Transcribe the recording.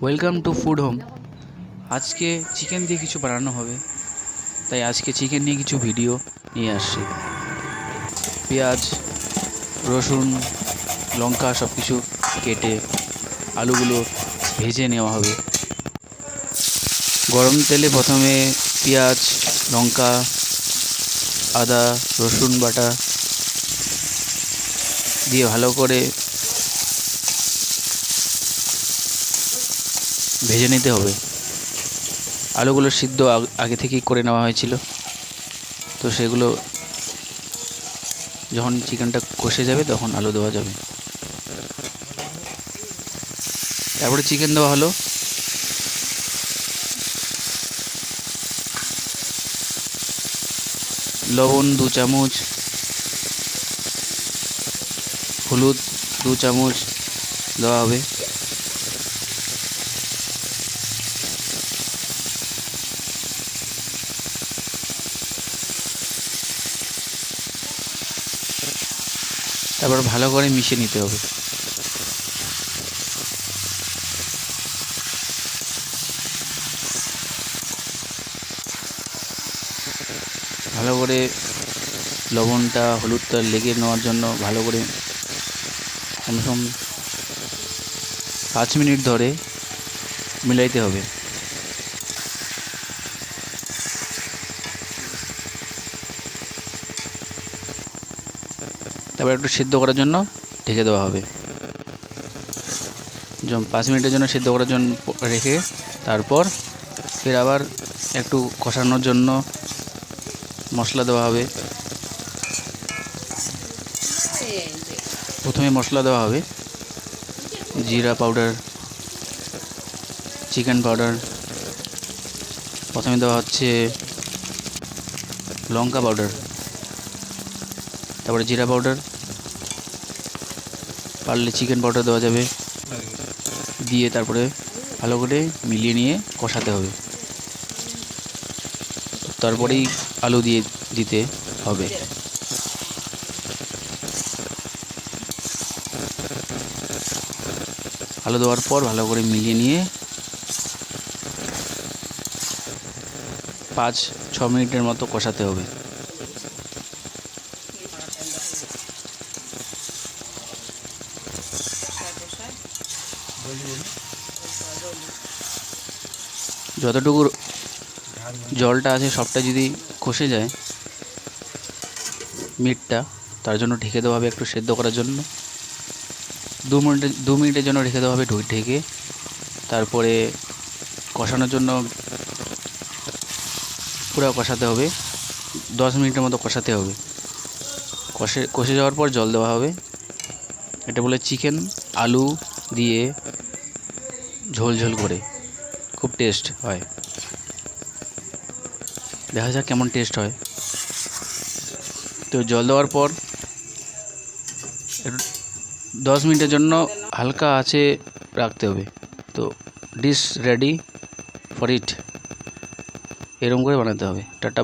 Welcome to food home. আজকে chicken দিয়ে কিছু বানানো হবে, তাই আজকে চিকেন নিয়ে কিছু ভিডিও নিয়ে আসছি। পেঁয়াজ, রসুন, লঙ্কা সব কিছু কেটে আলুগুলো ভেজে নেওয়া হবে। গরম তেলে প্রথমে পেঁয়াজ, লঙ্কা, আদা, রসুন বাটা দিয়ে ভালো করে ভেজে নিতে হবে। আলুগুলো সিদ্ধ আগে থেকেই করে নেওয়া হয়েছিল, তো সেগুলো যখন চিকেনটা কষে যাবে তখন আলু দেওয়া যাবে। তারপরে চিকেন দেওয়া হলো। লবণ 2 চামচ, হলুদ 2 চামচ দেওয়া হবে। তারপর ভালো করে মিশিয়ে নিতে হবে। ভালো করে লবণটা হলুদটা লেগে নেওয়ার জন্য ভালো করে কমসে কম 5 মিনিট ধরে মিলাইতে হবে। তারপর একটু সিদ্ধ করার জন্য ঢেকে দেওয়া হবে। 5 মিনিটের জন্য সিদ্ধ করার জন্য রেখে তারপর ফের আবার একটু কষানোর জন্য মশলা দেওয়া হবে। প্রথমে মশলা দেওয়া হবে জিরা পাউডার, চিকেন পাউডার, প্রথমে দেওয়া হচ্ছে লঙ্কা পাউডার, তারপরে জিরা পাউডার, পারলে চিকেন পাউডার দেওয়া যাবে, দিয়ে তারপরে ভালো করে মিলিয়ে নিয়ে কষাতে হবে। তারপরেই আলু দিয়ে দিতে হবে। আলু দেওয়ার পর ভালো করে মিলিয়ে নিয়ে 5-6 মিনিটের মতো কষাতে হবে। যতটুকু জলটা আছে সবটা যদি কষে যায় মিটটা, তার জন্য ঢেকে দেওয়া হবে একটু সেদ্ধ করার জন্য। 2 মিনিটের জন্য রেখে দেওয়া হবে ঢেকে। তারপরে কষানোর জন্য পুরো কষাতে হবে, 10 মিনিটের মতো কষাতে হবে। কষে যাওয়ার পর জল দেওয়া হবে। এটা বলে চিকেন আলু দিয়ে ঝোল ঝোল করে, খুব টেস্ট হয়। দেখা যাক কেমন টেস্ট হয়। তো জল দেওয়ার পর 10 মিনিটের জন্য হালকা আঁচে রাখতে হবে। তো ডিশ রেডি ফর ইট, এরকম করে বানাতে হবে। টাটা।